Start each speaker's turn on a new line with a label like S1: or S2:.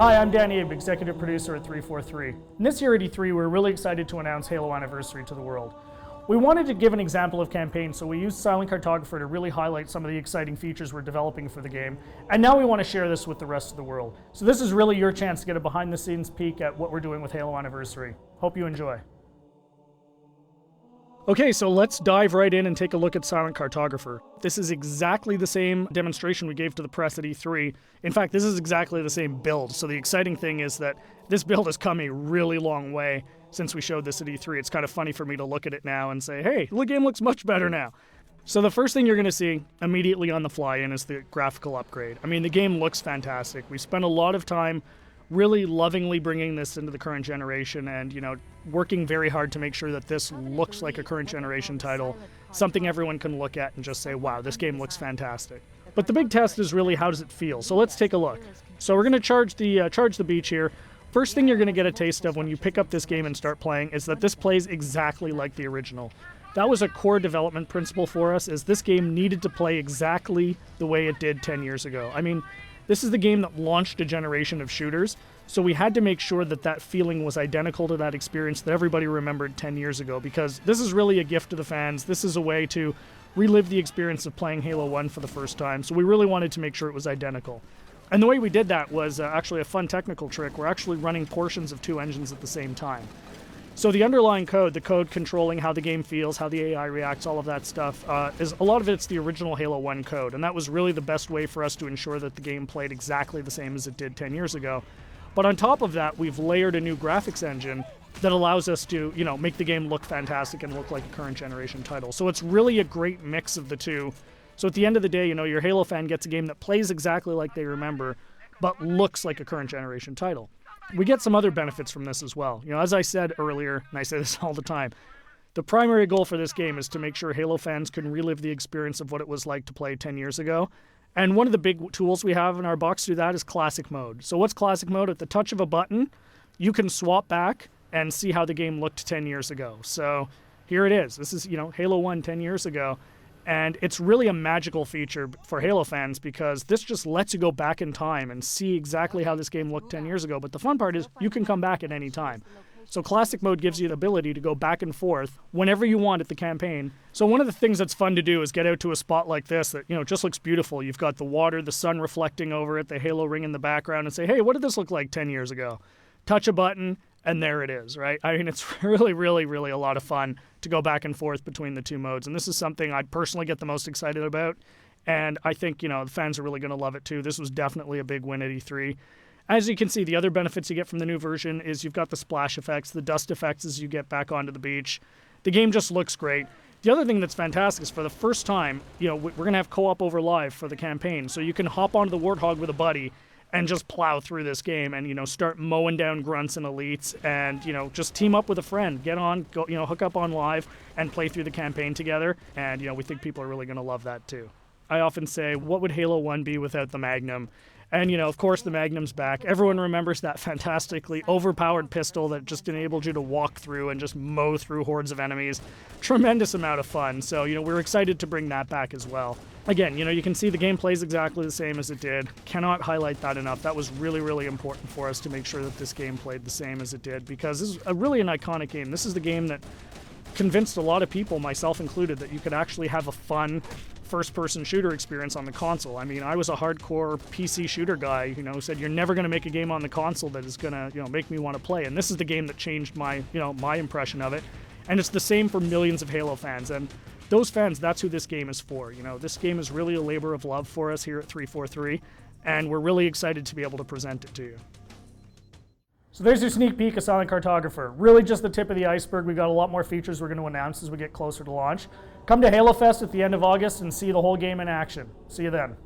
S1: Hi, I'm Danny Abe, executive producer at 343. And this year at E3, we're really excited to announce Halo Anniversary to the world. We wanted to give an example of campaign, so we used Silent Cartographer to really highlight some of the exciting features we're developing for the game. And now we want to share this with the rest of the world. So this is really your chance to get a behind-the-scenes peek at what we're doing with Halo Anniversary. Hope you enjoy. Okay, so let's dive right in and take a look at Silent Cartographer. This is exactly the same demonstration we gave to the press at E3. In fact, this is exactly the same build. So the exciting thing is that this build has come a really long way since we showed this at E3. It's kind of funny for me to look at it now and say, hey, the game looks much better now. So the first thing you're going to see immediately on the fly-in is the graphical upgrade. I mean, the game looks fantastic. We spent a lot of time really lovingly bringing this into the current generation and, working very hard to make sure that this looks like a current generation title, something everyone can look at and just say, wow, this game looks fantastic. But the big test is really, how does it feel? So let's take a look. So we're going to charge the beach here. First thing you're going to get a taste of when you pick up this game and start playing is that this plays exactly like the original. That was a core development principle for us, is this game needed to play exactly the way it did 10 years ago. I mean, this is the game that launched a generation of shooters, so we had to make sure that that feeling was identical to that experience that everybody remembered 10 years ago, because this is really a gift to the fans. This is a way to relive the experience of playing Halo 1 for the first time, so we really wanted to make sure it was identical. And the way we did that was actually a fun technical trick. We're actually running portions of two engines at the same time. So the underlying code, the code controlling how the game feels, how the AI reacts, all of that stuff, is a lot of it's the original Halo 1 code, and that was really the best way for us to ensure that the game played exactly the same as it did 10 years ago. But on top of that, we've layered a new graphics engine that allows us to, make the game look fantastic and look like a current generation title. So it's really a great mix of the two. So at the end of the day, your Halo fan gets a game that plays exactly like they remember, but looks like a current generation title. We get some other benefits from this as well. As I said earlier, and I say this all the time, the primary goal for this game is to make sure Halo fans can relive the experience of what it was like to play 10 years ago. And one of the big tools we have in our box to do that is Classic Mode. So what's Classic Mode? At the touch of a button, you can swap back and see how the game looked 10 years ago. So here it is. This is, Halo 1 10 years ago. And it's really a magical feature for Halo fans because this just lets you go back in time and see exactly how this game looked 10 years ago. But the fun part is you can come back at any time. So Classic Mode gives you the ability to go back and forth whenever you want at the campaign. So one of the things that's fun to do is get out to a spot like this that, just looks beautiful. You've got the water, the sun reflecting over it, the Halo ring in the background, and say, hey, what did this look like 10 years ago? Touch a button, and there it is, right? I mean, it's really, really, really a lot of fun to go back and forth between the two modes. And this is something I personally get the most excited about. And I think, the fans are really going to love it too. This was definitely a big win at E3. As you can see, the other benefits you get from the new version is you've got the splash effects, the dust effects as you get back onto the beach. The game just looks great. The other thing that's fantastic is for the first time, we're going to have co-op over live for the campaign. So you can hop onto the Warthog with a buddy and just plow through this game and, start mowing down grunts and elites and, just team up with a friend. Get on, go, hook up on live and play through the campaign together. And, we think people are really going to love that too. I often say, what would Halo 1 be without the Magnum? And, of course, the Magnum's back. Everyone remembers that fantastically overpowered pistol that just enabled you to walk through and just mow through hordes of enemies. Tremendous amount of fun. So, we're excited to bring that back as well. Again, you can see the game plays exactly the same as it did. Cannot highlight that enough. That was really, really important for us to make sure that this game played the same as it did, because this is really an iconic game. This is the game that convinced a lot of people, myself included, that you could actually have a fun first-person shooter experience on the console. I mean, I was a hardcore PC shooter guy, who said you're never going to make a game on the console that is going to, make me want to play. And this is the game that changed my, my impression of it. And it's the same for millions of Halo fans. And those fans, that's who this game is for. This game is really a labor of love for us here at 343, and we're really excited to be able to present it to you. So there's your sneak peek of Silent Cartographer. Really just the tip of the iceberg. We've got a lot more features we're going to announce as we get closer to launch. Come to Halo Fest at the end of August and see the whole game in action. See you then.